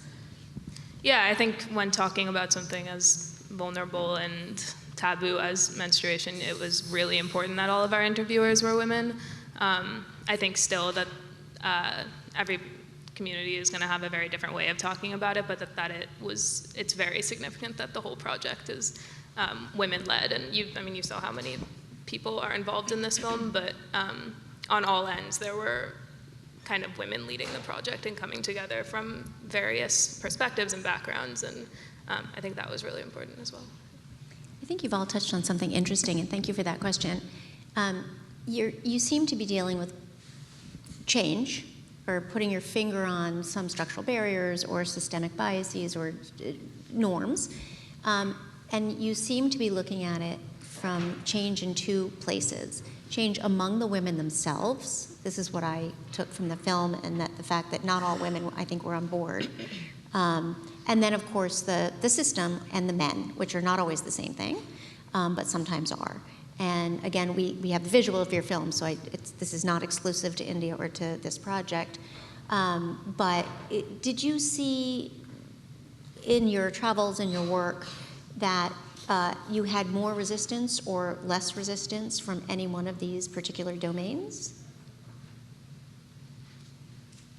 Yeah, I think when talking about something as vulnerable and taboo as menstruation, it was really important that all of our interviewers were women. I think still that every community is going to have a very different way of talking about it, but it's very significant that the whole project is women-led. And you saw how many people are involved in this film, but on all ends there were kind of women leading the project and coming together from various perspectives and backgrounds, and I think that was really important as well. I think you've all touched on something interesting, and thank you for that question. You seem to be dealing with change, or putting your finger on some structural barriers or systemic biases or norms. And you seem to be looking at it from change in two places. Change among the women themselves. This is what I took from the film, and that the fact that not all women, I think, were on board. And then, of course, the system and the men, which are not always the same thing, but sometimes are. And again, we have the visual of your film, so this is not exclusive to India or to this project. But did you see in your travels and your work that you had more resistance or less resistance from any one of these particular domains?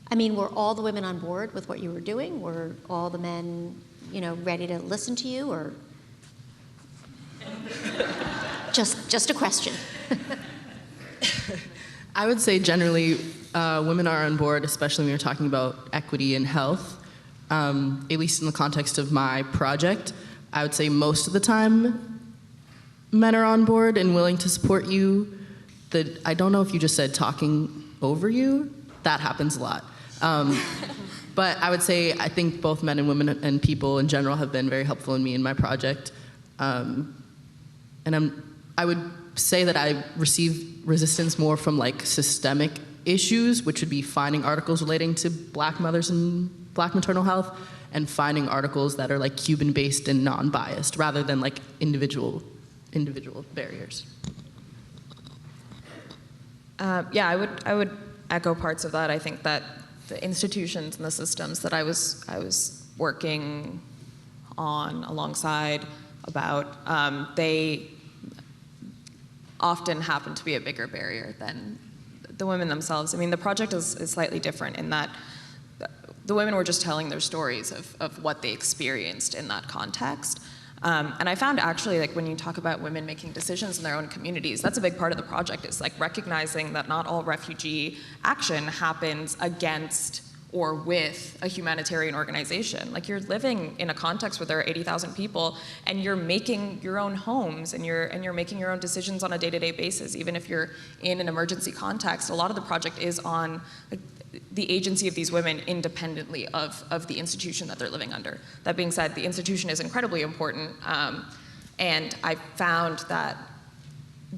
I mean, were all the women on board with what you were doing? Were all the men, ready to listen to you, or just a question? I would say generally women are on board, especially when you're talking about equity and health. At least in the context of my project, I would say most of the time men are on board and willing to support you. I don't know if you just said talking over you. That happens a lot. But I would say I think both men and women and people in general have been very helpful in me in my project. And I would say that I receive resistance more from like systemic issues, which would be finding articles relating to Black mothers and Black maternal health, and finding articles that are like Cuban-based and non-biased, rather than like individual barriers. Yeah, I would echo parts of that. I think that the institutions and the systems that I was working on alongside about, they often happen to be a bigger barrier than the women themselves. I mean, the project is slightly different in that the women were just telling their stories of what they experienced in that context. And I found actually, like, when you talk about women making decisions in their own communities, that's a big part of the project, is like recognizing that not all refugee action happens against or with a humanitarian organization. Like, you're living in a context where there are 80,000 people, and you're making your own homes, and you're making your own decisions on a day-to-day basis, even if you're in an emergency context. A lot of the project is on the agency of these women independently of the institution that they're living under. That being said, the institution is incredibly important, and I found that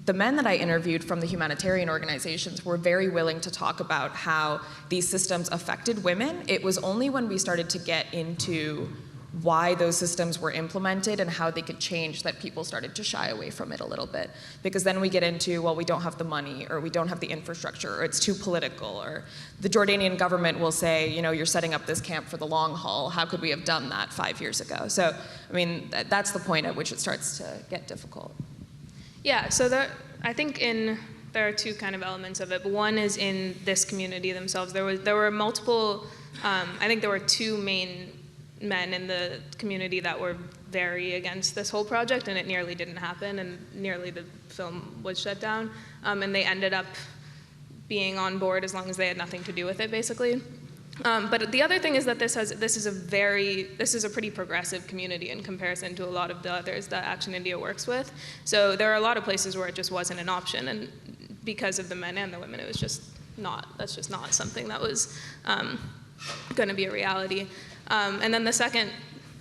the men that I interviewed from the humanitarian organizations were very willing to talk about how these systems affected women. It was only when we started to get into why those systems were implemented and how they could change that people started to shy away from it a little bit. Because then we get into, well, we don't have the money, or we don't have the infrastructure, or it's too political, or the Jordanian government will say, you're setting up this camp for the long haul. How could we have done that 5 years ago? So, I mean, that's the point at which it starts to get difficult. Yeah, so I think there are two kind of elements of it. But one is in this community themselves. There were multiple, I think there were two main men in the community that were very against this whole project, and it nearly didn't happen, and nearly the film was shut down. And they ended up being on board as long as they had nothing to do with it, basically. But the other thing is that this is a pretty progressive community in comparison to a lot of the others that Action India works with. So there are a lot of places where it just wasn't an option, and because of the men and the women, it was that's just not something that was going to be a reality. And then the second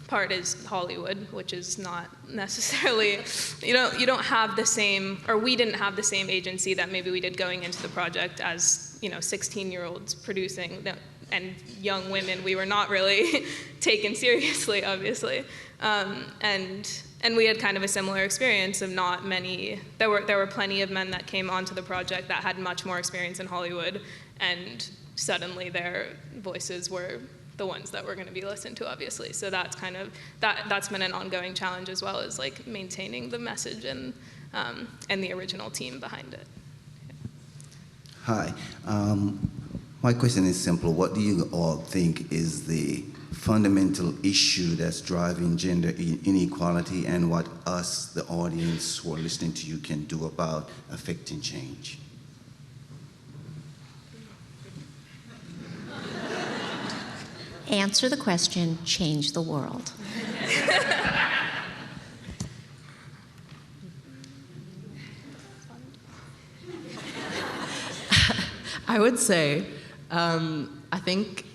part is Hollywood, which is not necessarily, you don't have the same, or we didn't have the same agency that maybe we did going into the project as 16-year-olds producing, and young women. We were not really taken seriously, obviously, and we had kind of a similar experience of not many. There were plenty of men that came onto the project that had much more experience in Hollywood, and suddenly their voices were the ones that were going to be listened to, obviously. So that's kind of that's been an ongoing challenge, as well as like maintaining the message and the original team behind it. Hi. My question is simple. What do you all think is the fundamental issue that's driving gender inequality, and what us, the audience who are listening to you, can do about affecting change? Answer the question, change the world. I would say I think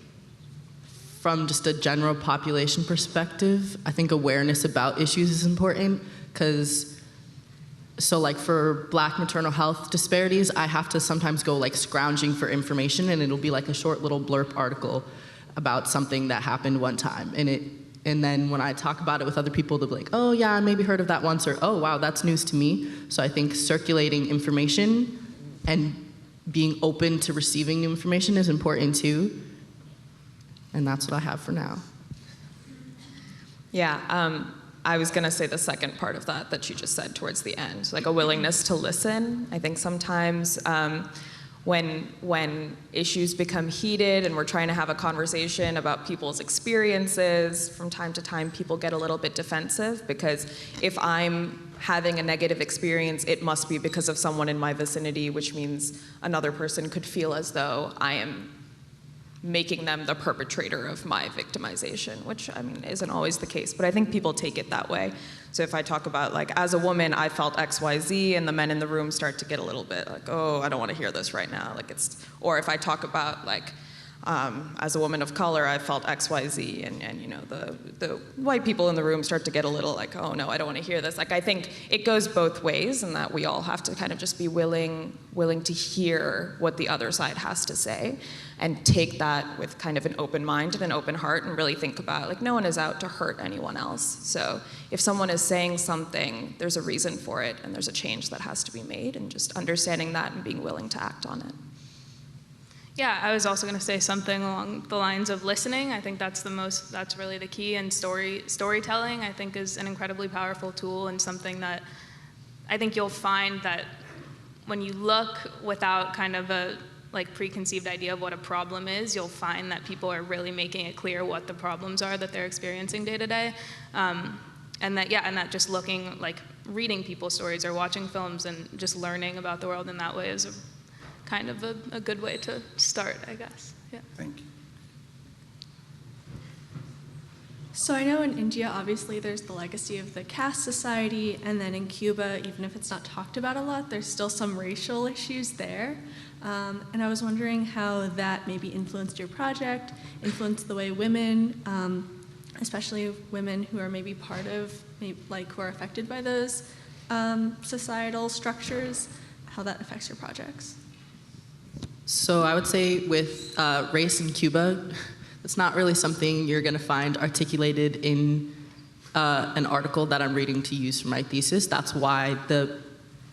from just a general population perspective, I think awareness about issues is important because, so like for Black maternal health disparities, I have to sometimes go like scrounging for information, and it'll be like a short little blurb article about something that happened one time. And then when I talk about it with other people, they'll be like, oh yeah, I maybe heard of that once, or oh wow, that's news to me. So I think circulating information and being open to receiving new information is important too. And that's what I have for now. Yeah, I was gonna say the second part of that you just said towards the end, like a willingness to listen. I think sometimes when issues become heated and we're trying to have a conversation about people's experiences, from time to time people get a little bit defensive, because if I'm having a negative experience, it must be because of someone in my vicinity, which means another person could feel as though I am making them the perpetrator of my victimization, which I mean isn't always the case, but I think people take it that way. So if I talk about like, as a woman, I felt XYZ, and the men in the room start to get a little bit like, oh, I don't want to hear this right now. Like or if I talk about like, as a woman of color, I felt XYZ, and you know, the white people in the room start to get a little like, oh no, I don't want to hear this. Like I think it goes both ways, and that we all have to kind of just be willing to hear what the other side has to say, and take that with kind of an open mind and an open heart, and really think about, like, no one is out to hurt anyone else. So if someone is saying something, there's a reason for it, and there's a change that has to be made, and just understanding that and being willing to act on it. Yeah, I was also going to say something along the lines of listening. I think that's really the key, and storytelling, I think, is an incredibly powerful tool, and something that I think you'll find that when you look without kind of a like preconceived idea of what a problem is, you'll find that people are really making it clear what the problems are that they're experiencing day to day. And that just looking, like reading people's stories or watching films and just learning about the world in that way is kind of a good way to start, I guess. Yeah. Thank you. So I know in India, obviously, there's the legacy of the caste society, and then in Cuba, even if it's not talked about a lot, there's still some racial issues there. And I was wondering how that maybe influenced your project, influenced the way women, especially women who are maybe part of, who are affected by those societal structures, how that affects your projects. So I would say with race in Cuba, it's not really something you're going to find articulated in an article that I'm reading to use for my thesis. That's why the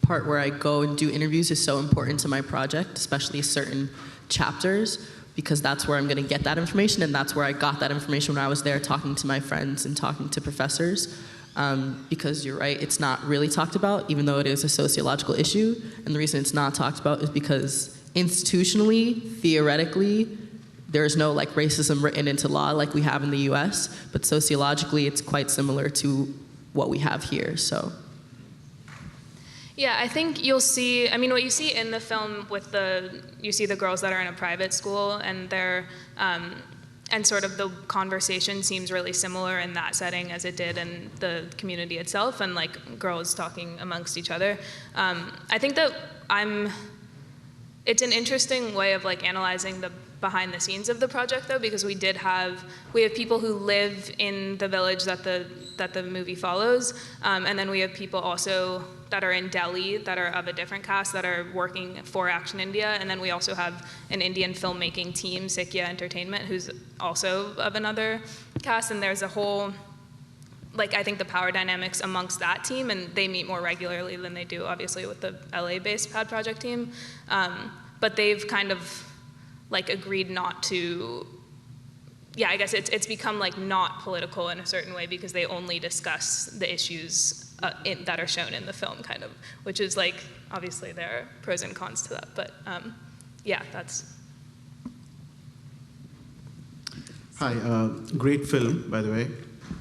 part where I go and do interviews is so important to my project, especially certain chapters, because that's where I'm going to get that information, and that's where I got that information when I was there talking to my friends and talking to professors. Because you're right, it's not really talked about, even though it is a sociological issue. And the reason it's not talked about is because institutionally, theoretically, there's no like racism written into law like we have in the US, but sociologically it's quite similar to what we have here, so. Yeah, I think you'll see, I mean, what you see in the film you see the girls that are in a private school, and they're, and sort of the conversation seems really similar in that setting as it did in the community itself, and like girls talking amongst each other. I think that it's an interesting way of like analyzing the behind the scenes of the project, though, because we have people who live in the village that the movie follows, and then we have people also that are in Delhi that are of a different caste that are working for Action India, and then we also have an Indian filmmaking team, Sikya Entertainment, who's also of another caste, and there's a whole, like, I think the power dynamics amongst that team, and they meet more regularly than they do, obviously, with the LA-based PAD project team, but they've kind of like agreed not to, yeah, I guess it's become like not political in a certain way because they only discuss the issues that are shown in the film, kind of, which is like, obviously there are pros and cons to that, but yeah, that's. Hi, great film, by the way.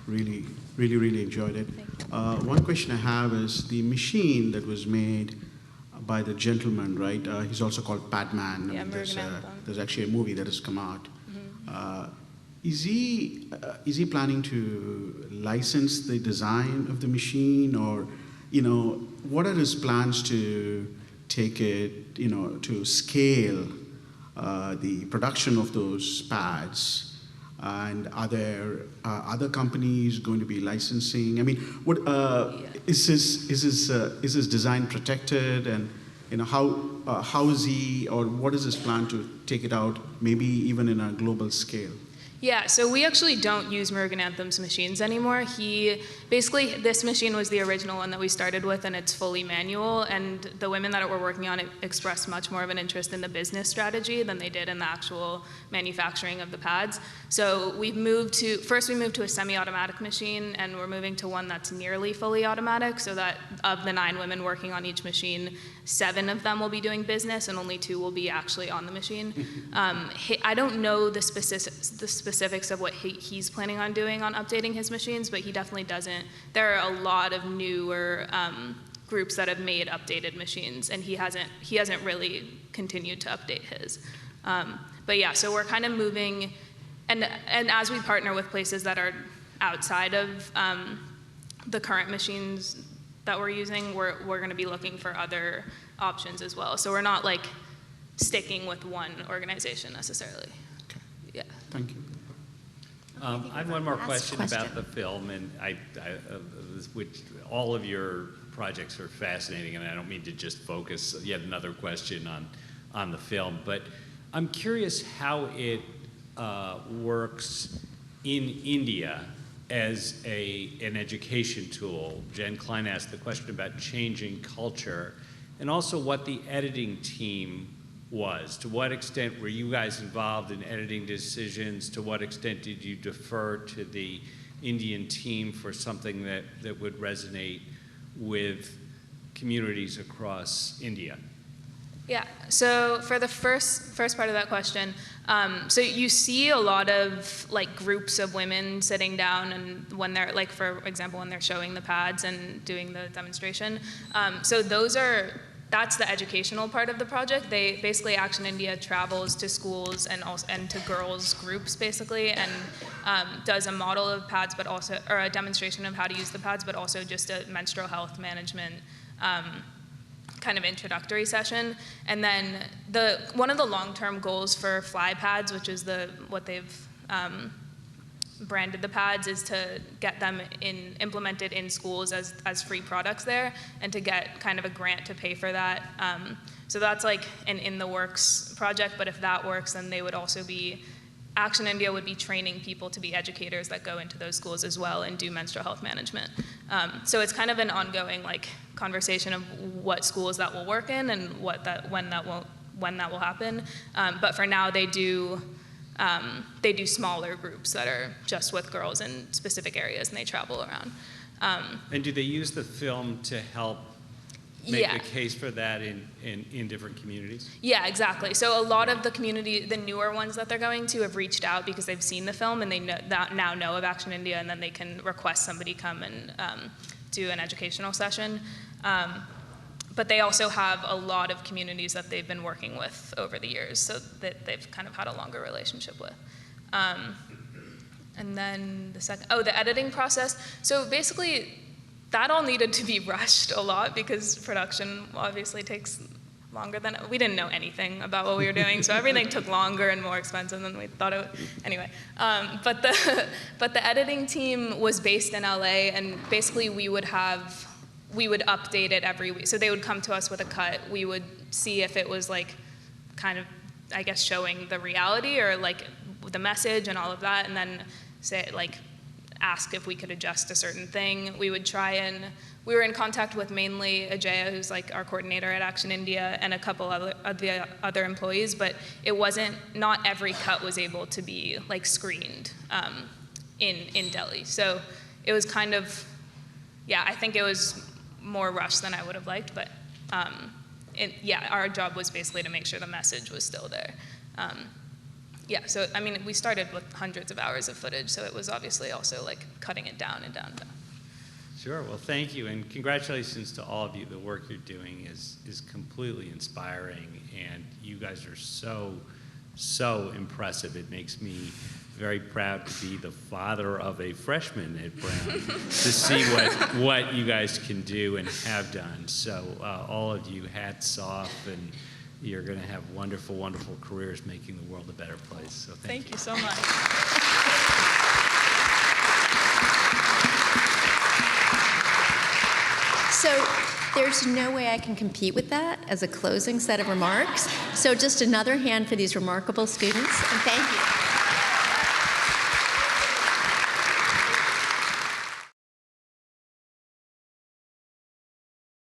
Really, really, really enjoyed it. One question I have is the machine that was made by the gentleman, right? He's also called Padman. Yeah, there's actually a movie that has come out. Mm-hmm. Is he planning to license the design of the machine, or, what are his plans to take it, to scale the production of those pads? And are there other companies going to be licensing? I mean, what is this design protected? And how is he, or what is his plan to take it out, maybe even in a global scale? Yeah, so we actually don't use Murugananthem's machines anymore. Basically, this machine was the original one that we started with, and it's fully manual, and the women that were working on it expressed much more of an interest in the business strategy than they did in the actual manufacturing of the pads. So first we moved to a semi-automatic machine, and we're moving to one that's nearly fully automatic, so that of the 9 women working on each machine, 7 of them will be doing business, and only 2 will be actually on the machine. I don't know the specifics of what he's planning on doing on updating his machines, but he definitely doesn't. There are a lot of newer groups that have made updated machines, and he hasn't really continued to update his. But yeah, so we're kind of moving, and as we partner with places that are outside of the current machines that we're using, we're going to be looking for other options as well. So we're not like sticking with one organization necessarily. Okay. Yeah. Thank you. I have one more question about the film, and which all of your projects are fascinating, and I don't mean to just focus yet another question on the film, but I'm curious how it works in India as an education tool. Jen Klein asked the question about changing culture, and also what the editing team was. To what extent were you guys involved in editing decisions? To what extent did you defer to the Indian team for something that would resonate with communities across India? Yeah, so for the first part of that question, so you see a lot of like groups of women sitting down, and when they're like, for example, when they're showing the pads and doing the demonstration. So that's the educational part of the project. They basically, Action India travels to schools and to girls groups basically, and does a model of pads, but also, or a demonstration of how to use the pads, but also just a menstrual health management kind of introductory session. And then one of the long-term goals for Fly Pads, which is what they've branded the pads, is to get them implemented in schools as free products there, and to get kind of a grant to pay for that. So that's like an in-the-works project, but if that works, then they would also be, Action India would be training people to be educators that go into those schools as well and do menstrual health management. So it's kind of an ongoing like conversation of what schools that will work in and when that will happen. But for now, they do smaller groups that are just with girls in specific areas, and they travel around. And do they use the film to help make the case for that in different communities? Yeah, exactly. So a lot of the newer ones that they're going to have reached out because they've seen the film and they now know of Action India, and then they can request somebody come and do an educational session. But they also have a lot of communities that they've been working with over the years, so that they've kind of had a longer relationship with. And then the editing process. So basically, that all needed to be rushed a lot because production obviously takes longer than, we didn't know anything about what we were doing, so everything took longer and more expensive than we thought it would. Anyway, but the editing team was based in LA, and basically we would update it every week. So they would come to us with a cut. We would see if it was like kind of, I guess, showing the reality or like the message and all of that, and then say like ask if we could adjust a certain thing. We were in contact with mainly Ajaya, who's like our coordinator at Action India, and a couple other employees, but not every cut was able to be like screened in Delhi. So it was kind of, I think it was more rushed than I would have liked, but our job was basically to make sure the message was still there. So I mean, we started with hundreds of hours of footage, so it was obviously also like cutting it down and down. Sure, well thank you, and congratulations to all of you. The work you're doing is completely inspiring, and you guys are so impressive. It makes me very proud to be the father of a freshman at Brown to see what you guys can do and have done. So all of you, hats off, and you're going to have wonderful, wonderful careers making the world a better place. So thank you. Thank you so much. So there's no way I can compete with that as a closing set of remarks. So just another hand for these remarkable students, and thank you.